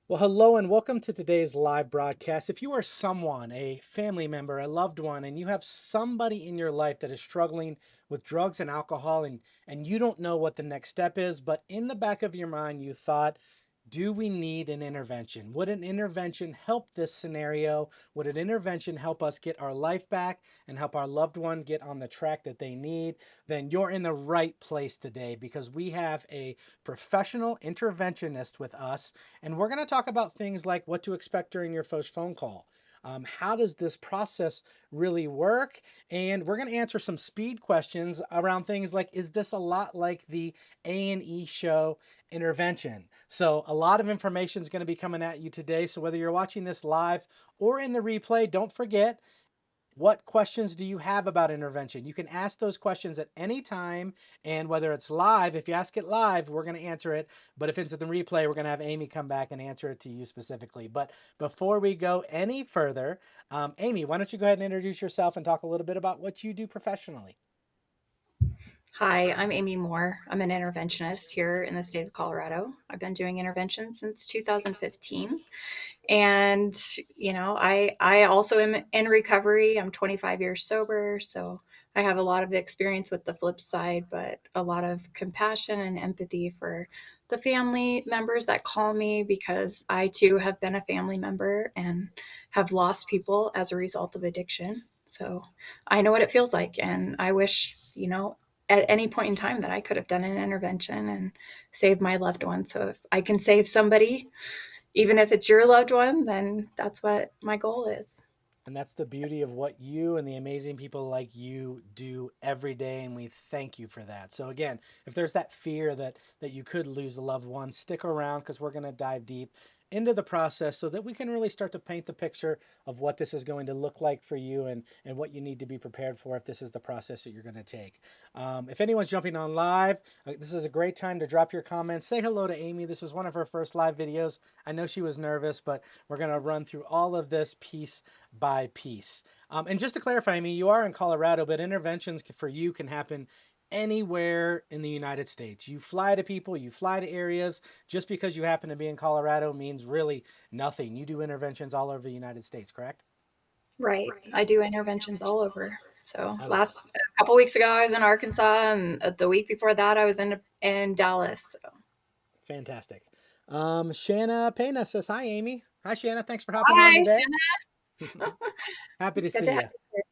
Well, hello and welcome to today's live broadcast. If you are someone, a family member, a loved one, and you have somebody in your life that is struggling with drugs and alcohol and you don't know what the next step is, but in the back of your mind you thought, do we need an intervention? Would an intervention help this scenario? Would an intervention help us get our life back and help our loved one get on the track that they need? Then you're in the right place today because we have a professional interventionist with us, and we're going to talk about things like what to expect during your first phone call. How does this process really work? And we're going to answer some speed questions around things like, is this a lot like the A&E show Intervention? So a lot of information is going to be coming at you today. So whether you're watching this live or in the replay, don't forget, what questions do you have about intervention? You can ask those questions at any time, and whether it's live, if you ask it live, we're going to answer it. But if it's in the replay, we're going to have Amy come back and answer it to you specifically. But before we go any further, Amy, why don't you go ahead and introduce yourself and talk a little bit about what you do professionally? Hi, I'm Amy Moore. I'm an interventionist here in the state of Colorado. I've been doing intervention since 2015. And, I also am in recovery. I'm 25 years sober. So I have a lot of experience with the flip side, but a lot of compassion and empathy for the family members that call me because I too have been a family member and have lost people as a result of addiction. So I know what it feels like. And I wish, at any point in time that I could have done an intervention and saved my loved one. So if I can save somebody, even if it's your loved one, then that's what my goal is. And that's the beauty of what you and the amazing people like you do every day, and we thank you for that. So again, if there's that fear that you could lose a loved one, stick around because we're going to dive deep into the process so that we can really start to paint the picture of what this is going to look like for you and what you need to be prepared for if this is the process that you're going to take. If anyone's jumping on live, this is a great time to drop your comments. Say hello to Amy. This was one of her first live videos. I know she was nervous, but we're going to run through all of this piece by piece. And just to clarify, I mean, you are in Colorado, but interventions for you can happen anywhere in the United States. You fly to people, you fly to areas. Just because you happen to be in Colorado means really nothing. You do interventions all over the United States, correct? Right. I do interventions all over. So I love it. last a couple weeks ago I was in Arkansas, and the week before that I was in Dallas. So Fantastic. Shanna Pena says, hi, Amy. Hi, Shanna. Thanks for hopping on hi, today. Jenna. Happy to Good see to have you. you here.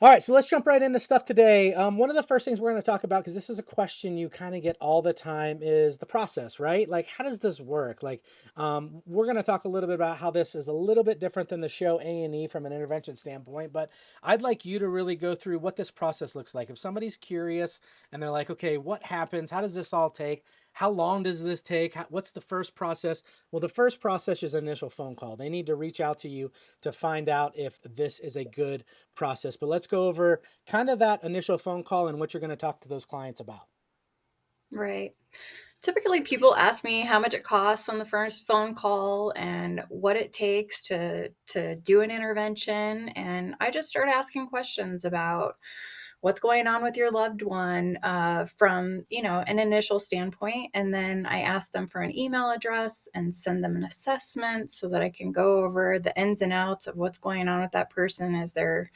All right, so let's jump right into stuff today. One of the first things we're going to talk about, because this is a question you kind of get all the time, is the process, right? Like, how does this work? Like, we're going to talk a little bit about how this is a little bit different than the show A&E from an intervention standpoint, but I'd like you to really go through what this process looks like. If somebody's curious and they're like, okay, what happens? How does this all take? How long does this take? What's the first process? Well, the first process is initial phone call. They need to reach out to you to find out if this is a good process. But let's go over kind of that initial phone call and what you're going to talk to those clients about. Right. Typically, people ask me how much it costs on the first phone call and what it takes to do an intervention, and I just start asking questions about what's going on with your loved one from an initial standpoint, and then I ask them for an email address and send them an assessment so that I can go over the ins and outs of what's going on with that person. Is there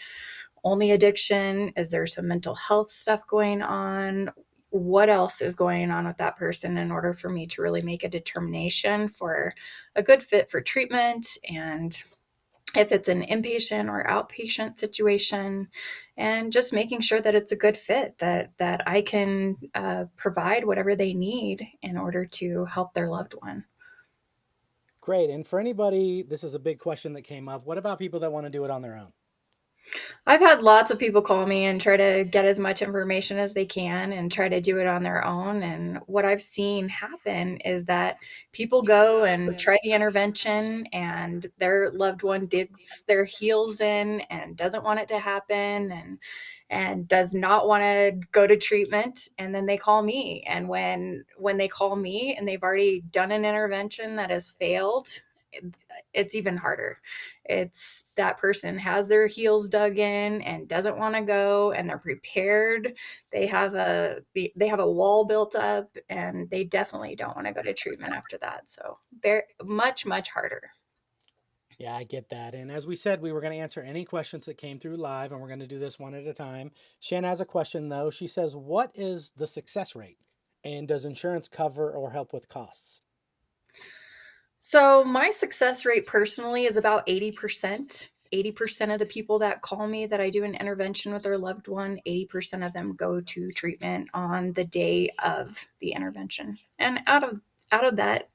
only addiction? Is there some mental health stuff going on? What else is going on with that person in order for me to really make a determination for a good fit for treatment, and if it's an inpatient or outpatient situation, and just making sure that it's a good fit, that I can provide whatever they need in order to help their loved one. Great. And for anybody, this is a big question that came up. What about people that want to do it on their own? I've had lots of people call me and try to get as much information as they can and try to do it on their own. And what I've seen happen is that people go and try the intervention, and their loved one digs their heels in and doesn't want it to happen, and does not want to go to treatment, and then they call me. And when they call me and they've already done an intervention that has failed, it's even harder. It's that person has their heels dug in and doesn't want to go, and they're prepared. They have a wall built up, and they definitely don't want to go to treatment after that. So very much harder. Yeah, I get that. And as we said, we were going to answer any questions that came through live, and we're going to do this one at a time. Shanna has a question, though. She says, what is the success rate? And does insurance cover or help with costs? So my success rate personally is about 80%. 80% of the people that call me that I do an intervention with their loved one, 80% of them go to treatment on the day of the intervention. And out of that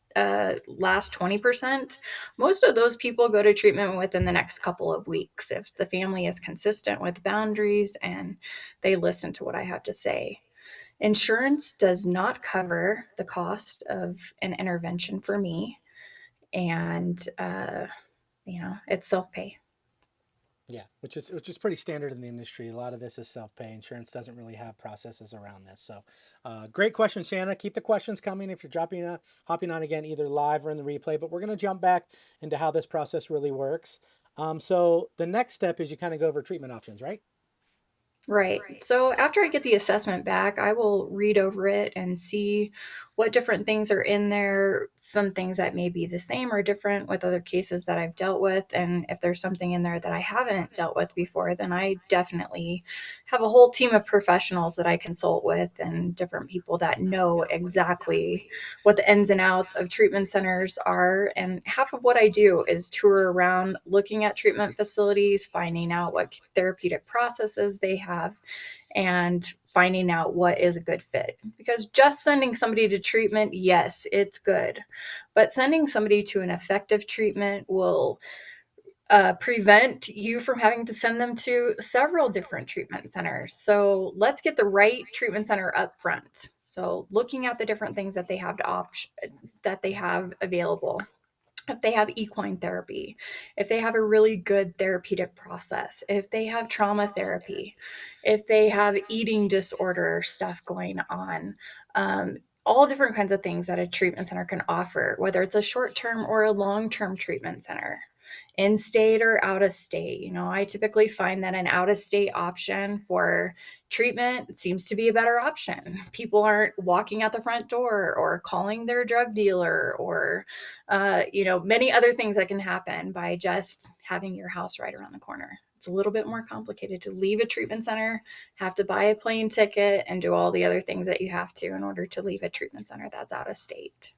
last 20%, most of those people go to treatment within the next couple of weeks if the family is consistent with boundaries and they listen to what I have to say. Insurance does not cover the cost of an intervention for me, and it's self-pay. Yeah, which is pretty standard in the industry. A lot of this is self-pay. Insurance doesn't really have processes around this. So, great question, Shanna. Keep the questions coming if you're hopping on again, either live or in the replay. But we're going to jump back into how this process really works. So the next step is you kind of go over treatment options, right? Right. So after I get the assessment back, I will read over it and see what different things are in there, some things that may be the same or different with other cases that I've dealt with. And if there's something in there that I haven't dealt with before, then I definitely have a whole team of professionals that I consult with and different people that know exactly what the ins and outs of treatment centers are. And half of what I do is tour around looking at treatment facilities, finding out what therapeutic processes they have, and finding out what is a good fit. Because just sending somebody to treatment, yes, it's good. But sending somebody to an effective treatment will prevent you from having to send them to several different treatment centers. So let's get the right treatment center up front. So looking at the different things that they have that they have available, if they have equine therapy, if they have a really good therapeutic process, if they have trauma therapy, if they have eating disorder stuff going on, all different kinds of things that a treatment center can offer, whether it's a short term or a long term treatment center, in state or out of state. I typically find that an out of state option for treatment seems to be a better option. People aren't walking out the front door or calling their drug dealer or, many other things that can happen by just having your house right around the corner. It's a little bit more complicated to leave a treatment center, have to buy a plane ticket, and do all the other things that you have to in order to leave a treatment center that's out of state.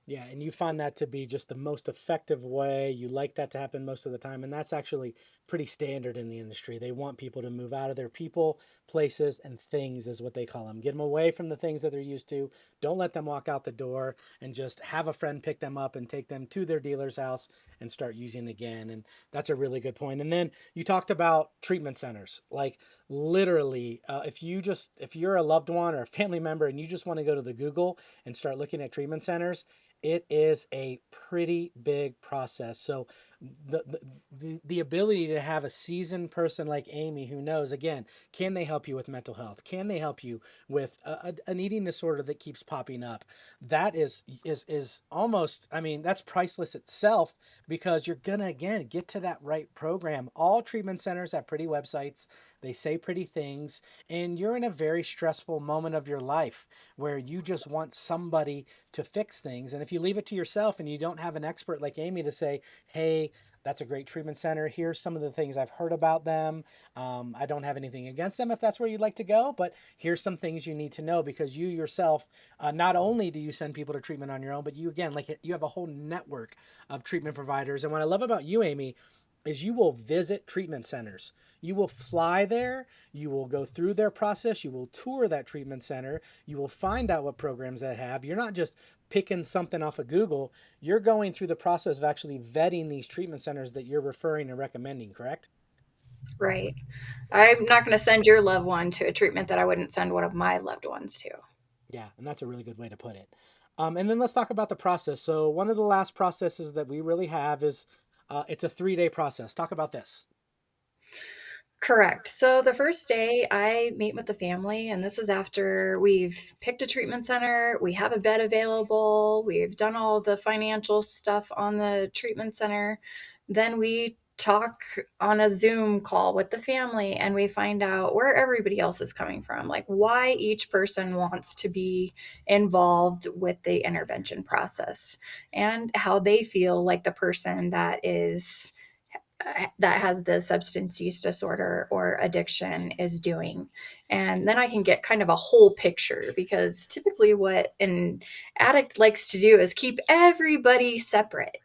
Yeah, and you find that to be just the most effective way. You like that to happen most of the time, and that's actually pretty standard in the industry. They want people to move out of their people, places, and things, is what they call them. Get them away from the things that they're used to. Don't let them walk out the door, and just have a friend pick them up and take them to their dealer's house and start using again. And that's a really good point. And then you talked about treatment centers. Like literally, if you're a loved one or a family member and you just want to go to the Google and start looking at treatment centers, it is a pretty big process. So the ability to have a seasoned person like Amy who knows, again, can they help you with mental health? Can they help you with an eating disorder that keeps popping up? That is almost, I mean, that's priceless itself, because you're gonna again get to that right program. All treatment centers have pretty websites. They say pretty things, and you're in a very stressful moment of your life where you just want somebody to fix things. And if you leave it to yourself and you don't have an expert like Amy to say, hey, that's a great treatment center. Here's some of the things I've heard about them. I don't have anything against them if that's where you'd like to go, but here's some things you need to know, because you yourself, not only do you send people to treatment on your own, but you, again, like you have a whole network of treatment providers. And what I love about you, Amy, is you will visit treatment centers. You will fly there, you will go through their process, you will tour that treatment center, you will find out what programs they have. You're not just picking something off of Google, you're going through the process of actually vetting these treatment centers that you're referring and recommending, correct? Right. I'm not going to send your loved one to a treatment that I wouldn't send one of my loved ones to. Yeah, and that's a really good way to put it. And then let's talk about the process. So, one of the last processes that we really have is it's a 3-day process. Talk about this. Correct. So the first day I meet with the family, and this is after we've picked a treatment center, we have a bed available, we've done all the financial stuff on the treatment center. Then we talk on a Zoom call with the family and we find out where everybody else is coming from, like why each person wants to be involved with the intervention process and how they feel like the person that has the substance use disorder or addiction is doing. And then I can get kind of a whole picture because typically what an addict likes to do is keep everybody separate.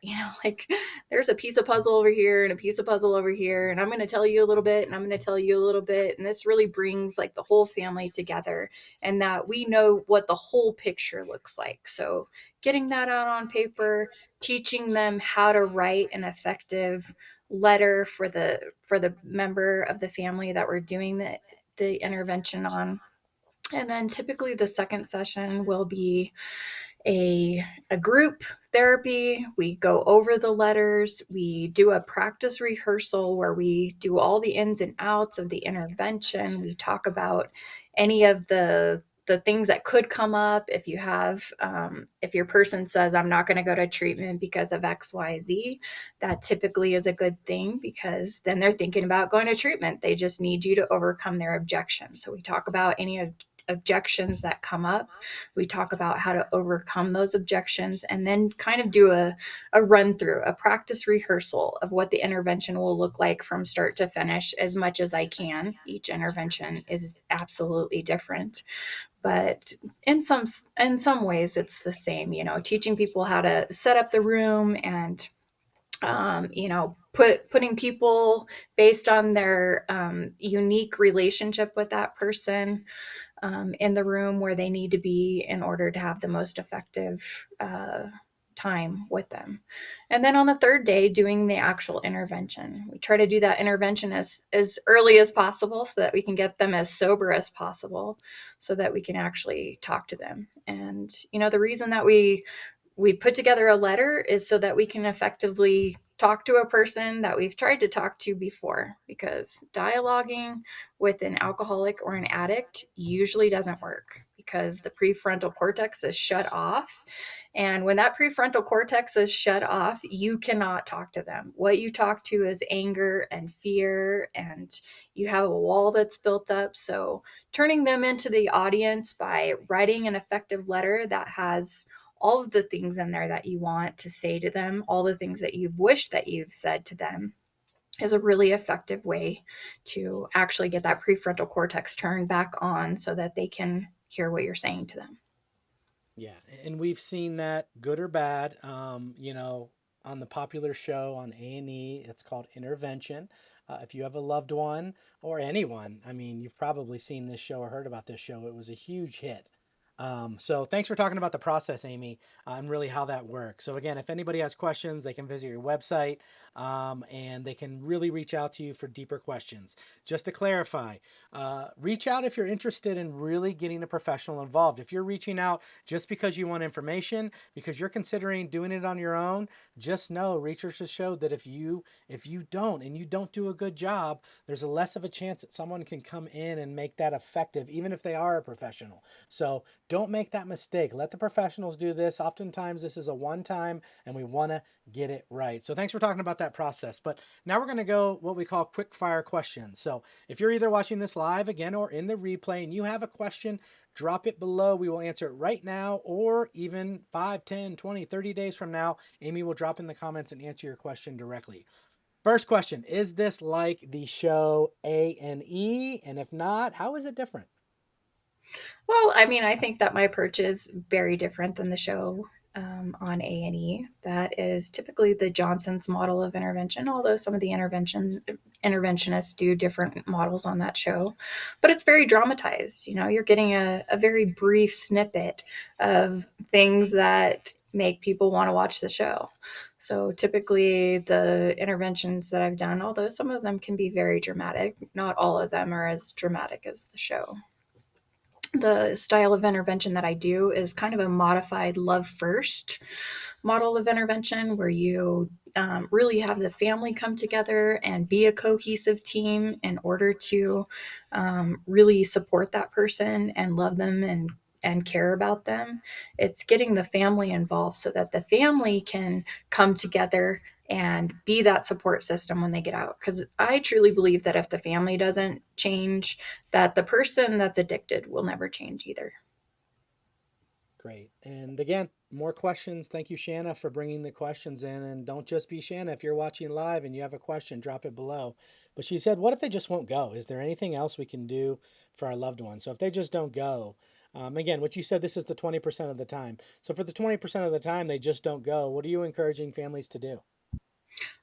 Like there's a piece of puzzle over here and a piece of puzzle over here, and I'm going to tell you a little bit and I'm going to tell you a little bit. And this really brings like the whole family together and that we know what the whole picture looks like. So getting that out on paper, teaching them how to write an effective letter for the member of the family that we're doing the intervention on. And then typically the second session will be a group therapy. We go over the letters. We do a practice rehearsal where we do all the ins and outs of the intervention. We talk about any of the things that could come up if you have if your person says I'm not going to go to treatment because of XYZ. That typically is a good thing because then they're thinking about going to treatment. They just need you to overcome their objections. So we talk about any of objections that come up. We talk about how to overcome those objections and then kind of do a run through, a practice rehearsal of what the intervention will look like from start to finish as much as I can. Each intervention is absolutely different, but in some ways it's the same, teaching people how to set up the room and putting people based on their unique relationship with that person in the room where they need to be in order to have the most effective time with them. And then on the third day, doing the actual intervention. We try to do that intervention as early as possible so that we can get them as sober as possible so that we can actually talk to them. And, the reason that we put together a letter is so that we can effectively talk to a person that we've tried to talk to before, because dialoguing with an alcoholic or an addict usually doesn't work because the prefrontal cortex is shut off. And when that prefrontal cortex is shut off, you cannot talk to them. What you talk to is anger and fear, and you have a wall that's built up. So turning them into the audience by writing an effective letter that has all of the things in there that you want to say to them, all the things that you've wished that you've said to them, is a really effective way to actually get that prefrontal cortex turned back on so that they can hear what you're saying to them. Yeah, and we've seen that good or bad. On the popular show on A&E, it's called Intervention. If you have a loved one or anyone, I mean, you've probably seen this show or heard about this show. It was a huge hit. So thanks for talking about the process, Amy, and really how that works. So again, if anybody has questions, they can visit your website, and they can really reach out to you for deeper questions. Just to clarify, reach out if you're interested in really getting a professional involved. If you're reaching out just because you want information, because you're considering doing it on your own, just know research has showed that if you don't and you don't do a good job, there's a less of a chance that someone can come in and make that effective, even if they are a professional. So don't make that mistake. Let the professionals do this. Oftentimes this is a one time and we want to get it right. So thanks for talking about that process. But now we're going to go what we call quick fire questions. So if you're either watching this live again or in the replay and you have a question, drop it below. We will answer it right now, or even 5, 10, 20, 30 days from now. Amy will drop in the comments and answer your question directly. First question, is this like the show A&E? And if not, how is it different? Well, I mean, I think that my approach is very different than the show on A&E. That is typically the Johnson's model of intervention, although some of the interventionists do different models on that show. But it's very dramatized. You're getting a very brief snippet of things that make people want to watch the show. So typically the interventions that I've done, although some of them can be very dramatic, not all of them are as dramatic as the show. The style of intervention that I do is kind of a modified love first model of intervention where you really have the family come together and be a cohesive team in order to really support that person and love them and care about them. It's getting the family involved so that the family can come together and be that support system when they get out. Because I truly believe that if the family doesn't change, that the person that's addicted will never change either. Great. And again, more questions. Thank you, Shanna, for bringing the questions in. And don't just be Shanna. If you're watching live and you have a question, drop it below. But she said, what if they just won't go? Is there anything else we can do for our loved ones? So if they just don't go, again, what you said, this is the 20% of the time. So for the 20% of the time they just don't go, what are you encouraging families to do?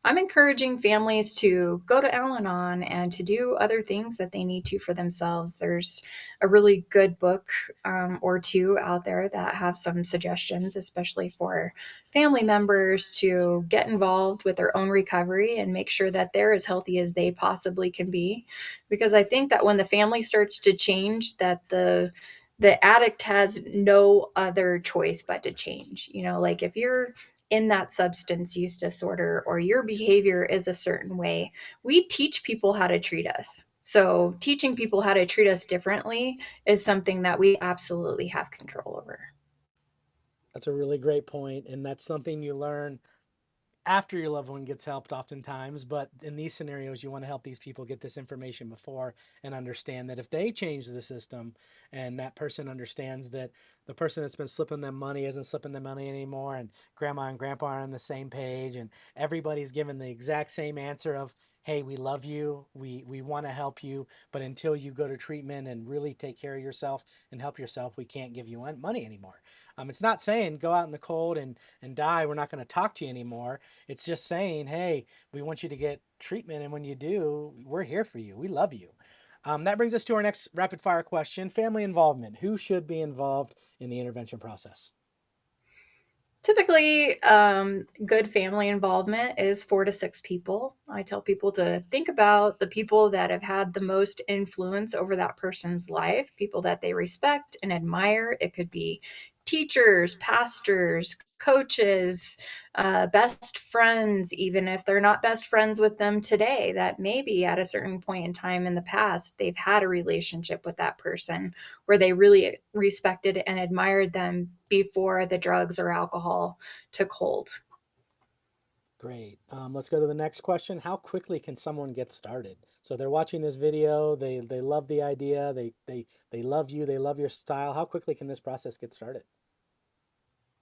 I'm encouraging families to go to Al Anon and to do other things that they need to for themselves. There's a really good book or two out there that have some suggestions, especially for family members to get involved with their own recovery and make sure that they're as healthy as they possibly can be. Because I think that when the family starts to change, that the addict has no other choice but to change. You know, like if you're in that substance use disorder or your behavior is a certain way, we teach people how to treat us. So, teaching people how to treat us differently is something that we absolutely have control over. That's a really great point, and that's something you learn after your loved one gets helped oftentimes. But in these scenarios, you want to help these people get this information before and understand that if they change the system and that person understands that the person that's been slipping them money isn't slipping them money anymore, and grandma and grandpa are on the same page, and everybody's given the exact same answer of, hey, we love you, we want to help you, but until you go to treatment and really take care of yourself and help yourself, we can't give you money anymore. It's not saying go out in the cold and die, we're not going to talk to you anymore. It's just saying, hey, we want you to get treatment, and when you do, we're here for you. We love you. That brings us to our next rapid fire question: family involvement. Who should be involved in the intervention process? Typically, good family involvement is 4 to 6 people. I tell people to think about the people that have had the most influence over that person's life, people that they respect and admire. It could be teachers, pastors, coaches, best friends, even if they're not best friends with them today, that maybe at a certain point in time in the past, they've had a relationship with that person where they really respected and admired them before the drugs or alcohol took hold. Great. Let's go to the next question. How quickly can someone get started? So they're watching this video. They love the idea. They love you. They love your style. How quickly can this process get started?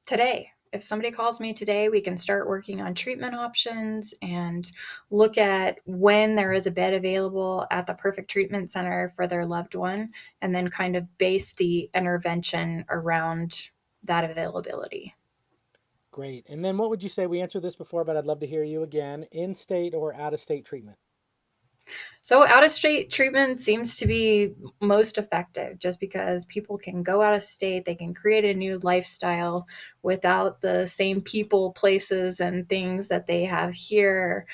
Today, if somebody calls me today, we can start working on treatment options and look at when there is a bed available at the perfect treatment center for their loved one, and then kind of base the intervention around that availability. Great. And then what would you say? We answered this before, but I'd love to hear you again. In state or out of state treatment? So, out of state treatment seems to be most effective just because people can go out of state, they can create a new lifestyle without the same people, places, and things that they have here.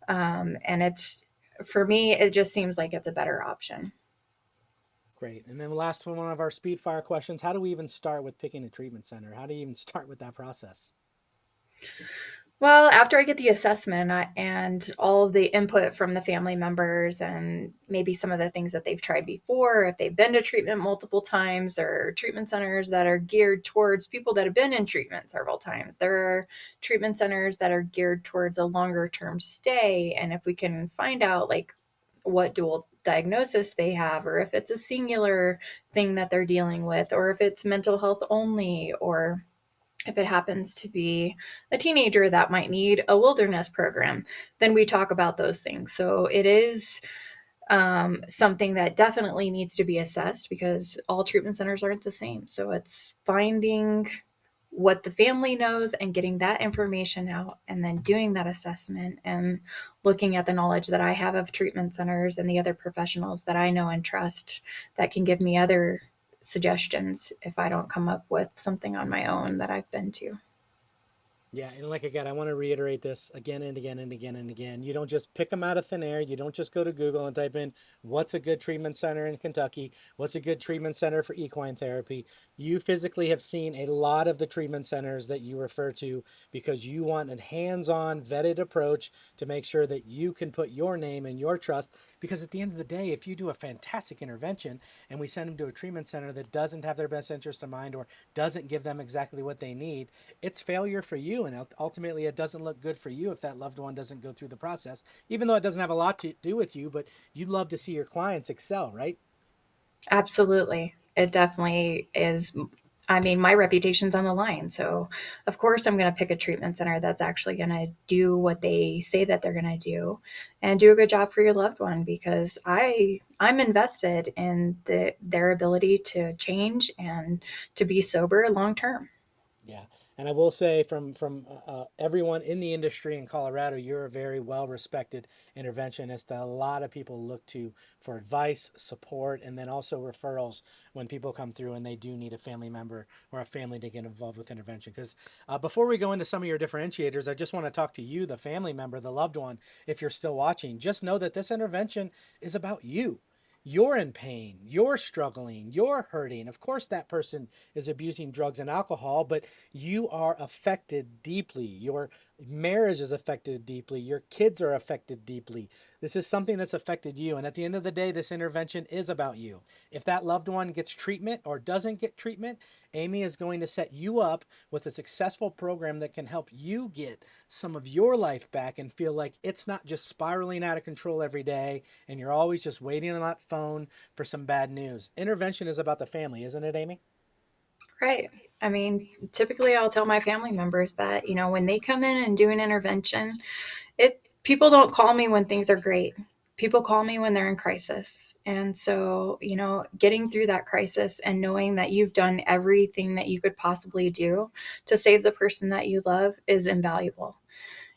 And it's, for me, it just seems like it's a better option. Great. And then last one of our speed fire questions. How do we even start with picking a treatment center? How do you even start with that process? Well, after I get the assessment and all of the input from the family members and maybe some of the things that they've tried before, if they've been to treatment multiple times, there are treatment centers that are geared towards people that have been in treatment several times. There are treatment centers that are geared towards a longer term stay. And if we can find out like what dual diagnosis they have, or if it's a singular thing that they're dealing with, or if it's mental health only, or if it happens to be a teenager that might need a wilderness program, then we talk about those things. So it is something that definitely needs to be assessed because all treatment centers aren't the same. So it's finding what the family knows and getting that information out and then doing that assessment and looking at the knowledge that I have of treatment centers and the other professionals that I know and trust that can give me other suggestions if I don't come up with something on my own that I've been to. Yeah, and like again, I want to reiterate this again and again and again and again. You don't just pick them out of thin air. You don't just go to Google and type in what's a good treatment center in Kentucky, what's a good treatment center for equine therapy. You physically have seen a lot of the treatment centers that you refer to because you want a hands-on vetted approach to make sure that you can put your name and your trust. Because at the end of the day, if you do a fantastic intervention and we send them to a treatment center that doesn't have their best interest in mind or doesn't give them exactly what they need, it's failure for you. And ultimately, it doesn't look good for you if that loved one doesn't go through the process, even though it doesn't have a lot to do with you. But you'd love to see your clients excel, right? Absolutely. It definitely is. I mean, my reputation's on the line. So, of course, I'm going to pick a treatment center that's actually going to do what they say that they're going to do and do a good job for your loved one because I'm invested in their ability to change and to be sober long term. Yeah, and I will say from everyone in the industry in Colorado, you're a very well respected interventionist that a lot of people look to for advice, support, and then also referrals when people come through and they do need a family member or a family to get involved with intervention. Because before we go into some of your differentiators, I just want to talk to you, the family member, the loved one, if you're still watching. Just know that this intervention is about you. You're in pain, you're struggling, you're hurting. Of course, that person is abusing drugs and alcohol, but you are affected deeply. Your marriage is affected deeply. Your kids are affected deeply. This is something that's affected you. And at the end of the day, this intervention is about you. If that loved one gets treatment or doesn't get treatment, Amy is going to set you up with a successful program that can help you get some of your life back and feel like it's not just spiraling out of control every day and you're always just waiting on that phone for some bad news. Intervention is about the family, isn't it, Amy? Right. I mean, typically I'll tell my family members that, when they come in and do an intervention, it people don't call me when things are great. People call me when they're in crisis. And so, getting through that crisis and knowing that you've done everything that you could possibly do to save the person that you love is invaluable.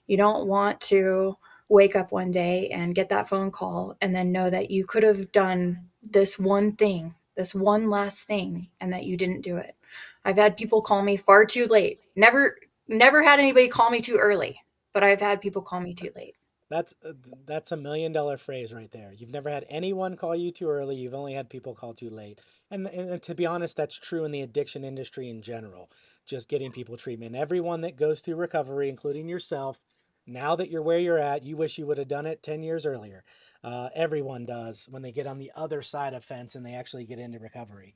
You don't want to wake up one day and get that phone call and then know that you could have done this one thing, this one last thing, and that you didn't do it. I've had people call me far too late. Never had anybody call me too early, but I've had people call me too late. That's $1 million phrase right there. You've never had anyone call you too early. You've only had people call too late. And to be honest, that's true in the addiction industry in general. Just getting people treatment. Everyone that goes through recovery, including yourself, now that you're where you're at, you wish you would have done it 10 years earlier. Everyone does when they get on the other side of fence and they actually get into recovery.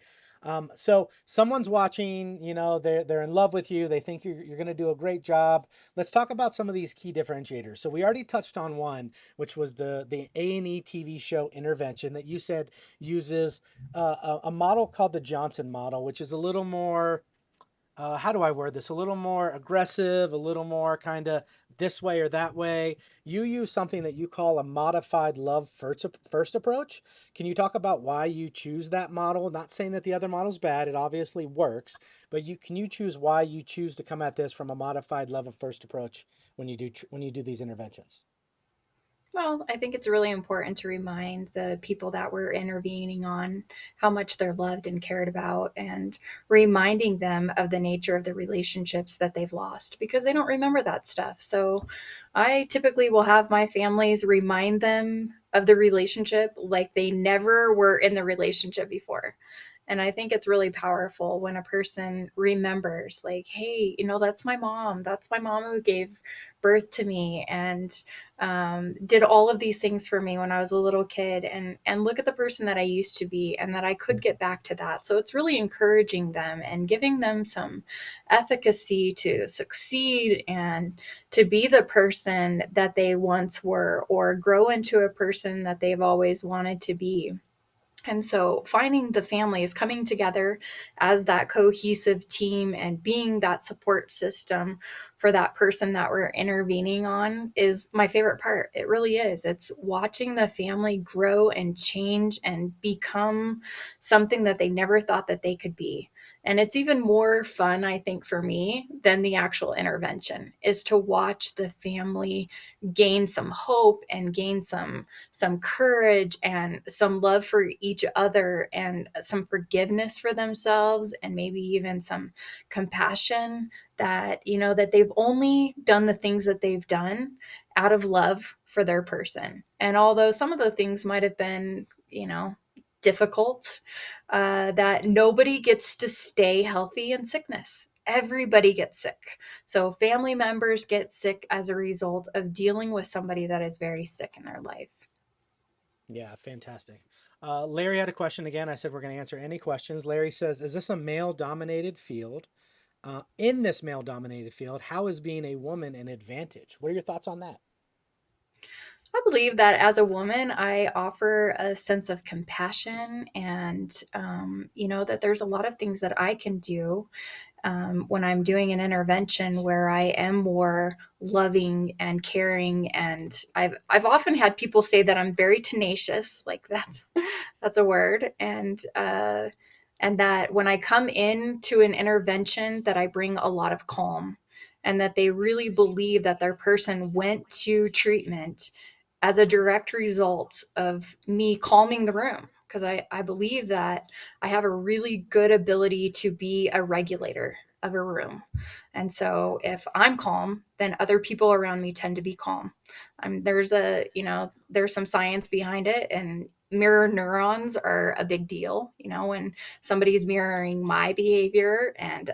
So someone's watching, they're in love with you. They think you're going to do a great job. Let's talk about some of these key differentiators. So we already touched on one, which was the A&E TV show Intervention that you said uses a model called the Johnson model, which is a little more, how do I word this? A little more aggressive, a little more kind of this way or that way. You use something that you call a modified love first approach. Can you talk about why you choose that model? Not saying that the other model's bad, it obviously works, but can you choose why you choose to come at this from a modified love of first approach when you do these interventions? Well, I think it's really important to remind the people that we're intervening on how much they're loved and cared about, and reminding them of the nature of the relationships that they've lost because they don't remember that stuff. So I typically will have my families remind them of the relationship like they never were in the relationship before. And I think it's really powerful when a person remembers, like, hey, that's my mom. That's my mom who gave birth to me and did all of these things for me when I was a little kid. And look at the person that I used to be, and that I could get back to that. So it's really encouraging them and giving them some efficacy to succeed and to be the person that they once were, or grow into a person that they've always wanted to be. And so finding the families coming together as that cohesive team and being that support system for that person that we're intervening on is my favorite part. It really is. It's watching the family grow and change and become something that they never thought that they could be. And it's even more fun, I think, for me than the actual intervention is to watch the family gain some hope and gain some courage and some love for each other and some forgiveness for themselves and maybe even some compassion that that they've only done the things that they've done out of love for their person. And although some of the things might have been difficult, that nobody gets to stay healthy in sickness. Everybody gets sick. So family members get sick as a result of dealing with somebody that is very sick in their life. Yeah, fantastic. Larry had a question again. I said we're going to answer any questions. Larry says, "Is this a male-dominated field? In this male-dominated field, how is being a woman an advantage?" What are your thoughts on that? I believe that as a woman, I offer a sense of compassion and, that there's a lot of things that I can do when I'm doing an intervention where I am more loving and caring. And I've often had people say that I'm very tenacious, like that's a word, and that when I come into an intervention, that I bring a lot of calm, and that they really believe that their person went to treatment as a direct result of me calming the room, because I believe that I have a really good ability to be a regulator of a room. And so if I'm calm, then other people around me tend to be calm. There's some science behind it, and mirror neurons are a big deal. When somebody's mirroring my behavior and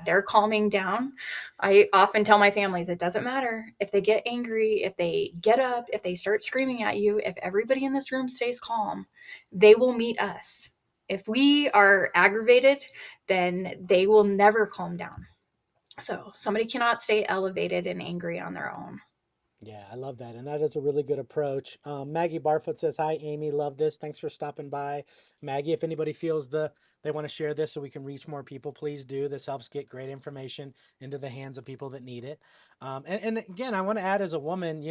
they're calming down, I often tell my families it doesn't matter if they get angry, if they get up, if they start screaming at you, if everybody in this room stays calm, they will meet us. If we are aggravated, then they will never calm down. So somebody cannot stay elevated and angry on their own. Yeah, I love that. And that is a really good approach. Maggie Barfoot says, "Hi, Amy. Love this. Thanks for stopping by." Maggie, if anybody feels they want to share this so we can reach more people, please do. This helps get great information into the hands of people that need it. And again, I want to add as a woman,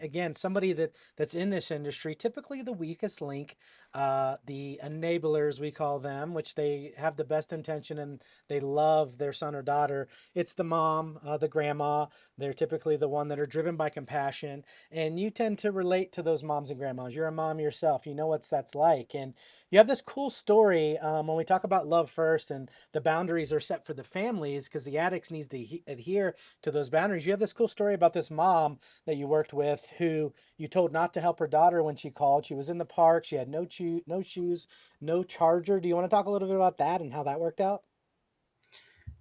again, somebody that's in this industry, typically the weakest link, the enablers, we call them, which they have the best intention and they love their son or daughter. It's the mom, the grandma. They're typically the one that are driven by compassion, and you tend to relate to those moms and grandmas. You're a mom yourself. You know what that's like, and you have this cool story when we talk about love first, and the boundaries are set for the families because the addicts needs to adhere to those boundaries. You have this cool story about this mom that you worked with who you told not to help her daughter when she called. She was in the park. She had no shoes, no charger. Do you want to talk a little bit about that and how that worked out?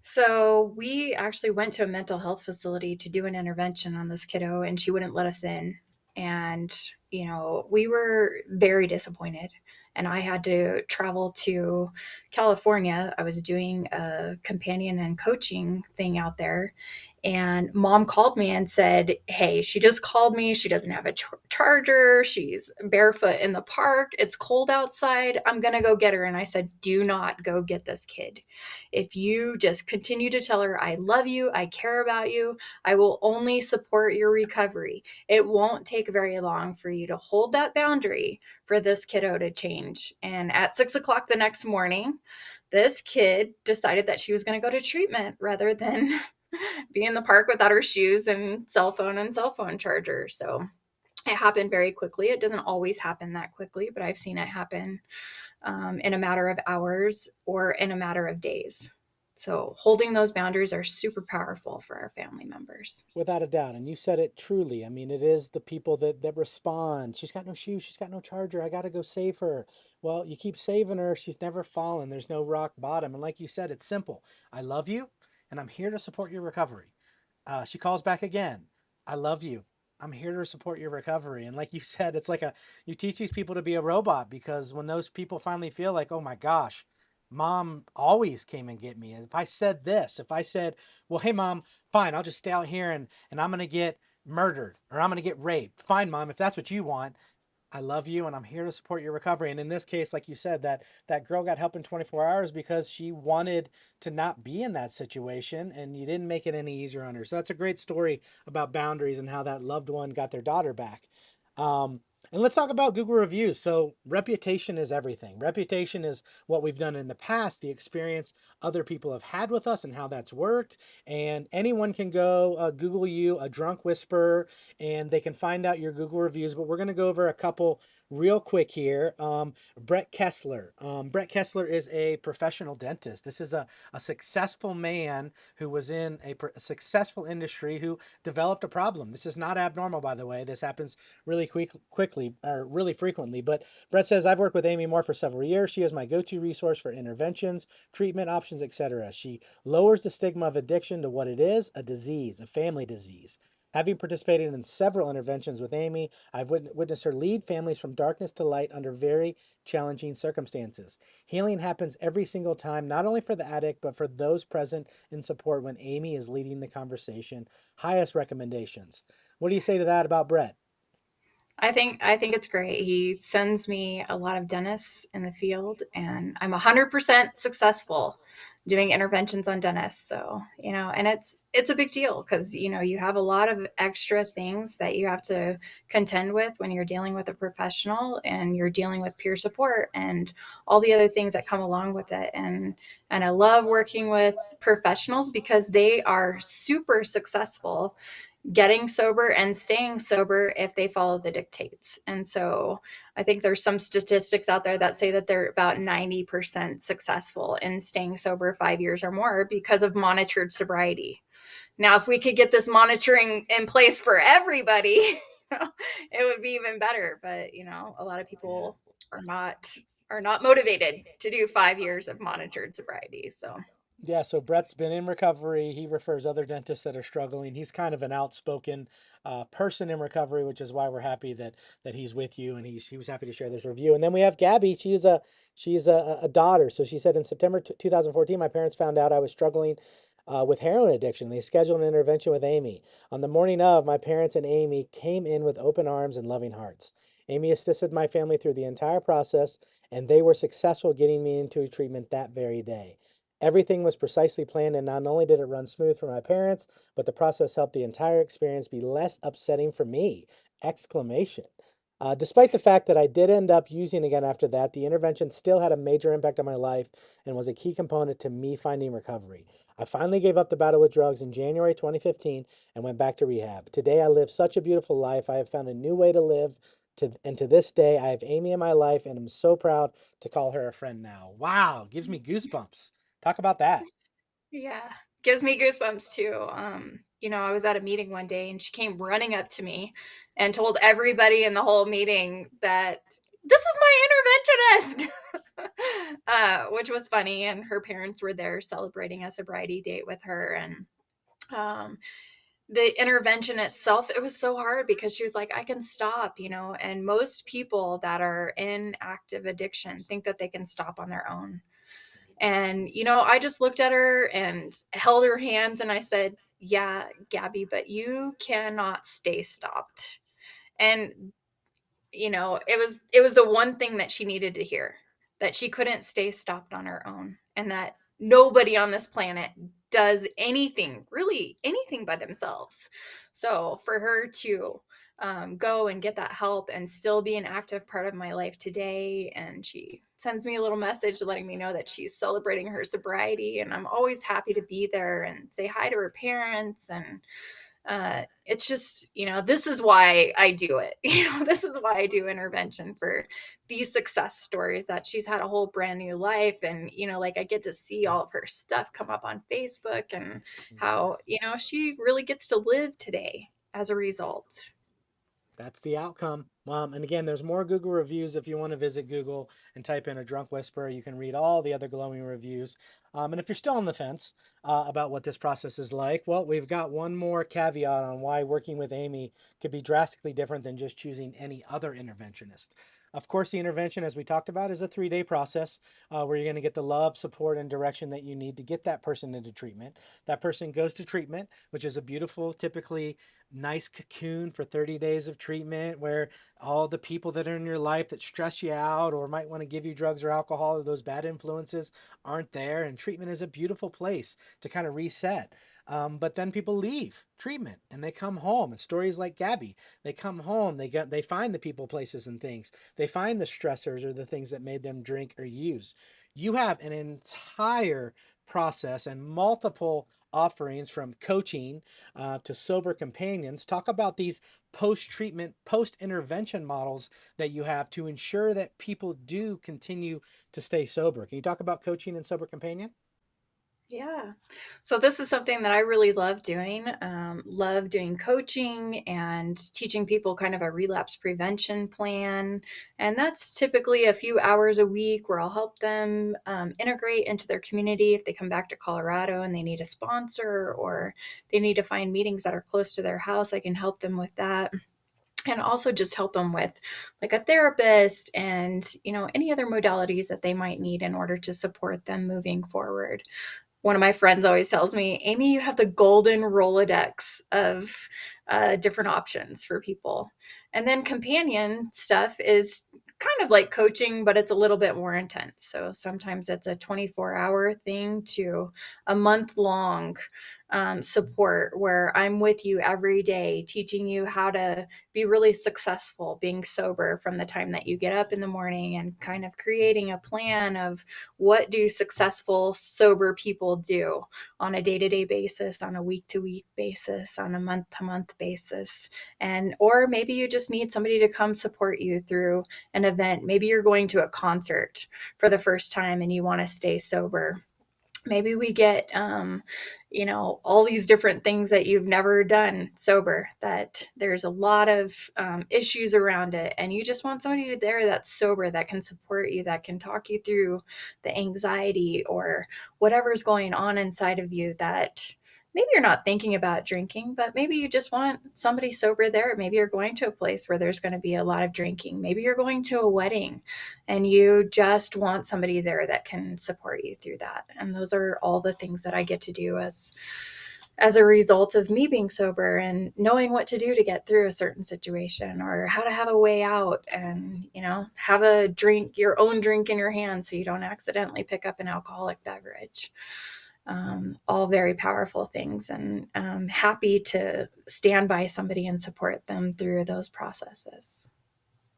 So we actually went to a mental health facility to do an intervention on this kiddo, and she wouldn't let us in. And, we were very disappointed. And I had to travel to California. I was doing a companion and coaching thing out there. And mom called me and said, "Hey, she just called me. She doesn't have a charger. She's barefoot in the park. It's cold outside. I'm going to go get her." And I said, "Do not go get this kid. If you just continue to tell her, I love you, I care about you, I will only support your recovery. It won't take very long for you to hold that boundary for this kiddo to change." And at 6 o'clock the next morning, this kid decided that she was going to go to treatment rather than be in the park without her shoes and cell phone charger. So it happened very quickly. It doesn't always happen that quickly, but I've seen it happen in a matter of hours or in a matter of days. So holding those boundaries are super powerful for our family members. Without a doubt. And you said it truly. I mean, it is the people that respond. She's got no shoes. She's got no charger. I got to go save her. Well, you keep saving her. She's never fallen. There's no rock bottom. And like you said, it's simple. I love you and I'm here to support your recovery. She calls back again. "I love you. I'm here to support your recovery." And like you said, it's like you teach these people to be a robot because when those people finally feel like, "Oh my gosh, mom always came and get me." If I said this, if I said, "Well, hey, mom, fine, I'll just stay out here and I'm going to get murdered or I'm going to get raped. Fine, mom, if that's what you want. I love you and I'm here to support your recovery." And in this case, like you said, that girl got help in 24 hours because she wanted to not be in that situation and you didn't make it any easier on her. So that's a great story about boundaries and how that loved one got their daughter back. And let's talk about Google reviews. So, reputation is everything. Reputation is what we've done in the past, the experience other people have had with us, and how that's worked. And anyone can go Google you a drunk whisperer, and they can find out your Google reviews. But we're going to go over a couple real quick here. Brett Kessler. Brett Kessler is a professional dentist. This is a successful man who was in a successful industry who developed a problem. This is not abnormal, by the way. This happens really quickly or really frequently. But Brett says, I've worked with Amy Moore for several years. She is my go-to resource for interventions, treatment options, etc. She lowers the stigma of addiction to what it is, a disease, a family disease. Having participated in several interventions with Amy, I've witnessed her lead families from darkness to light under very challenging circumstances. Healing happens every single time, not only for the addict, but for those present in support when Amy is leading the conversation. Highest recommendations. What do you say to that about Brett? I think it's great. He sends me a lot of dentists in the field, and I'm 100% successful doing interventions on dentists. So, and it's a big deal because, you have a lot of extra things that you have to contend with when you're dealing with a professional, and you're dealing with peer support and all the other things that come along with it. And I love working with professionals because they are super successful getting sober and staying sober if they follow the dictates. And so I think there's some statistics out there that say that they're about 90% successful in staying sober 5 years or more because of monitored sobriety. Now, if we could get this monitoring in place for everybody, it would be even better. But, a lot of Yeah. people are not are not motivated to do 5 years of monitored sobriety. So Yeah, so Brett's been in recovery. He refers other dentists that are struggling. He's kind of an outspoken person in recovery, which is why we're happy that he's with you, and he was happy to share this review. And then we have Gabby. She's a daughter. So she said in September 2014, my parents found out I was struggling with heroin addiction. They scheduled an intervention with Amy. On the morning of, my parents and Amy came in with open arms and loving hearts. Amy assisted my family through the entire process, and they were successful getting me into treatment that very day. Everything was precisely planned, and not only did it run smooth for my parents, but the process helped the entire experience be less upsetting for me! Exclamation. Despite the fact that I did end up using again after that, the intervention still had a major impact on my life and was a key component to me finding recovery. I finally gave up the battle with drugs in January 2015 and went back to rehab. Today I live such a beautiful life. I have found a new way to live. And to this day, I have Amy in my life, and I'm so proud to call her a friend now. Wow, gives me goosebumps. Talk about that. yeah, gives me goosebumps too. I was at a meeting one day and she came running up to me and told everybody in the whole meeting that this is my interventionist, which was funny. And her parents were there celebrating a sobriety date with her. And um, the intervention itself, it was so hard because she was like, I can stop, and most people that are in active addiction think that they can stop on their own. And, I just looked at her and held her hands and I said, yeah, Gabby, but you cannot stay stopped. And it was the one thing that she needed to hear, that she couldn't stay stopped on her own, and that nobody on this planet does anything, really anything by themselves. So for her to go and get that help and still be an active part of my life today, and she sends me a little message letting me know that she's celebrating her sobriety, and I'm always happy to be there and say hi to her parents. And it's just, this is why I do it. This is why I do intervention, for these success stories that she's had a whole brand new life. And, like, I get to see all of her stuff come up on Facebook, and Mhm. how, she really gets to live today as a result. That's the outcome. And again, there's more Google reviews if you want to visit Google and type in a drunk whisperer. You can read all the other glowing reviews. And if you're still on the fence about what this process is like, well, we've got one more caveat on why working with Amy could be drastically different than just choosing any other interventionist. Of course, the intervention, as we talked about, is a 3-day process where you're going to get the love, support, and direction that you need to get that person into treatment. That person goes to treatment, which is a beautiful, typically nice cocoon for 30 days of treatment where all the people that are in your life that stress you out or might want to give you drugs or alcohol or those bad influences aren't there. And treatment is a beautiful place to kind of reset. But then people leave treatment and they come home. And stories like Gabby, they come home, they find the people, places, and things. They find the stressors or the things that made them drink or use. You have an entire process and multiple offerings from coaching to sober companions. Talk about these post treatment, post intervention models that you have to ensure that people do continue to stay sober. Can you talk about coaching and sober companion? Yeah. So this is something that I really love doing. Love doing coaching and teaching people kind of a relapse prevention plan. And that's typically a few hours a week where I'll help them integrate into their community if they come back to Colorado and they need a sponsor or they need to find meetings that are close to their house. I can help them with that. And also just help them with like a therapist and any other modalities that they might need in order to support them moving forward. One of my friends always tells me, Amy, you have the golden Rolodex of different options for people. And then companion stuff is kind of like coaching, but it's a little bit more intense. So sometimes it's a 24-hour thing to a month long support where I'm with you every day, teaching you how to be really successful being sober from the time that you get up in the morning and kind of creating a plan of what do successful sober people do on a day-to-day basis, on a week-to-week basis, on a month-to-month basis. And or maybe you just need somebody to come support you through an event. Maybe you're going to a concert for the first time and you want to stay sober. Maybe we get all these different things that you've never done sober, that there's a lot of issues around it, and you just want somebody there that's sober, that can support you, that can talk you through the anxiety or whatever's going on inside of you, that maybe you're not thinking about drinking, but maybe you just want somebody sober there. Maybe you're going to a place where there's going to be a lot of drinking. Maybe you're going to a wedding and you just want somebody there that can support you through that. And those are all the things that I get to do as a result of me being sober and knowing what to do to get through a certain situation or how to have a way out and have a drink, your own drink in your hand, so you don't accidentally pick up an alcoholic beverage. All very powerful things, and I'm happy to stand by somebody and support them through those processes.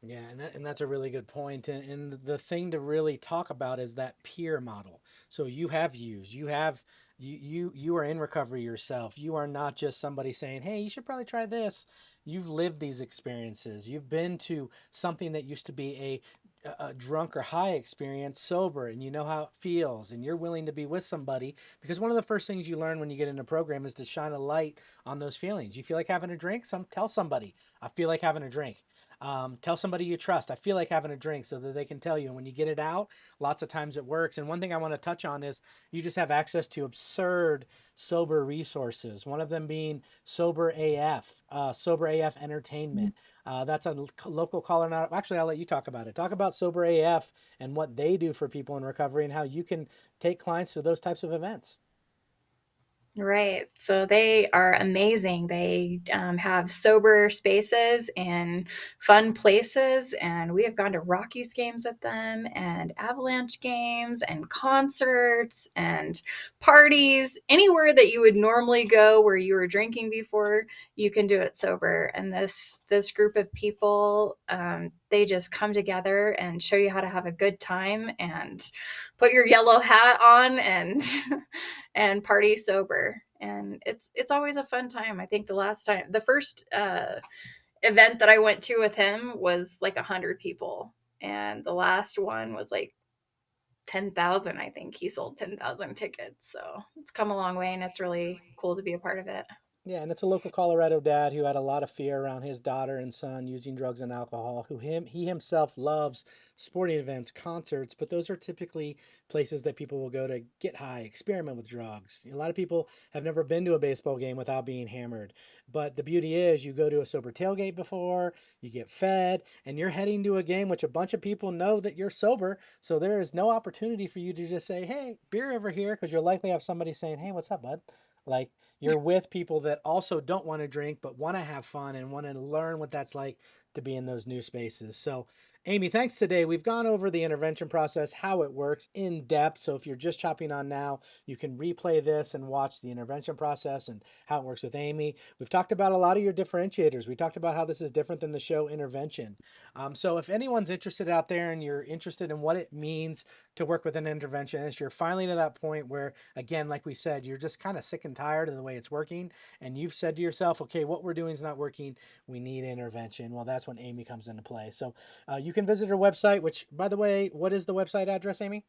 Yeah, and that's a really good point. And the thing to really talk about is that peer model. So you are in recovery yourself. You are not just somebody saying, "Hey, you should probably try this." You've lived these experiences. You've been to something that used to be a drunk or high experience sober, and you know how it feels, and you're willing to be with somebody, because one of the first things you learn when you get in a program is to shine a light on those feelings. You feel like having a drink, tell somebody, "I feel like having a drink." Tell somebody you trust, "I feel like having a drink," so that they can tell you. And when you get it out, lots of times it works. And one thing I want to touch on is you just have access to absurd sober resources. One of them being Sober AF, Sober AF Entertainment. That's a local Colorado. Actually, I'll let you talk about it. Talk about Sober AF and what they do for people in recovery and how you can take clients to those types of events. Right. So they are amazing. They have sober spaces and fun places. And we have gone to Rockies games with them and Avalanche games and concerts and parties. Anywhere that you would normally go where you were drinking before, you can do it sober. And this group of people, they just come together and show you how to have a good time and put your yellow hat on and and party sober. And it's always a fun time. I think the first event that I went to with him was like 100 people, and the last one was like 10,000. I think he sold 10,000 tickets. So it's come a long way, and it's really cool to be a part of it. Yeah, and it's a local Colorado dad who had a lot of fear around his daughter and son using drugs and alcohol, he himself loves sporting events, concerts, but those are typically places that people will go to get high, experiment with drugs. A lot of people have never been to a baseball game without being hammered. But the beauty is you go to a sober tailgate before, you get fed, and you're heading to a game which a bunch of people know that you're sober, so there is no opportunity for you to just say, "Hey, beer over here," because you'll likely have somebody saying, "Hey, what's up, bud?" Like, you're with people that also don't want to drink but want to have fun and want to learn what that's like to be in those new spaces. So Amy, thanks today. We've gone over the intervention process, how it works in depth. So if you're just chopping on now, you can replay this and watch the intervention process and how it works with Amy. We've talked about a lot of your differentiators. We talked about how this is different than the show Intervention. So if anyone's interested out there and you're interested in what it means to work with an interventionist, you're finally to that point where, again, like we said, you're just kind of sick and tired of the way it's working. And you've said to yourself, okay, what we're doing is not working. We need intervention. Well, that's when Amy comes into play. So you can visit her website, which, by the way, what is the website address, Amy?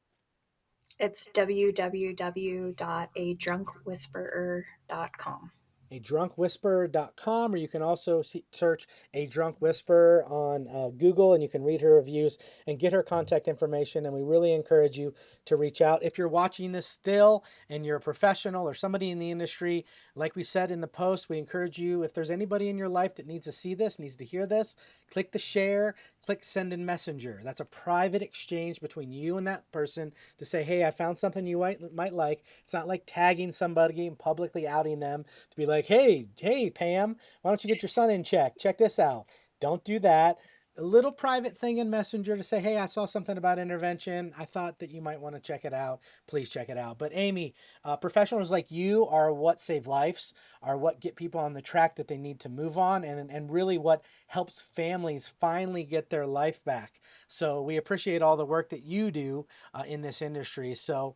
It's www.adrunkwhisperer.com. A drunkwhisperer.com, or you can also search A Drunk Whisperer on Google, and you can read her reviews and get her contact information. And we really encourage you to reach out. If you're watching this still and you're a professional or somebody in the industry, like we said in the post, we encourage you, if there's anybody in your life that needs to see this, needs to hear this, click the share, click send in messenger. That's a private exchange between you and that person to say, hey, I found something you might like. It's not like tagging somebody and publicly outing them to be like, hey, Pam, why don't you get your son in check? Check this out. Don't do that. A little private thing in Messenger to say, hey, I saw something about intervention. I thought that you might want to check it out. Please check it out. But Amy, professionals like you are what save lives, are what get people on the track that they need to move on, and really what helps families finally get their life back. So we appreciate all the work that you do in this industry. So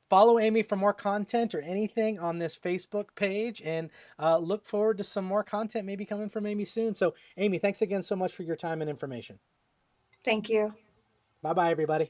follow Amy for more content or anything on this Facebook page, and look forward to some more content maybe coming from Amy soon. So, Amy, thanks again so much for your time and information. Thank you. Bye bye, everybody.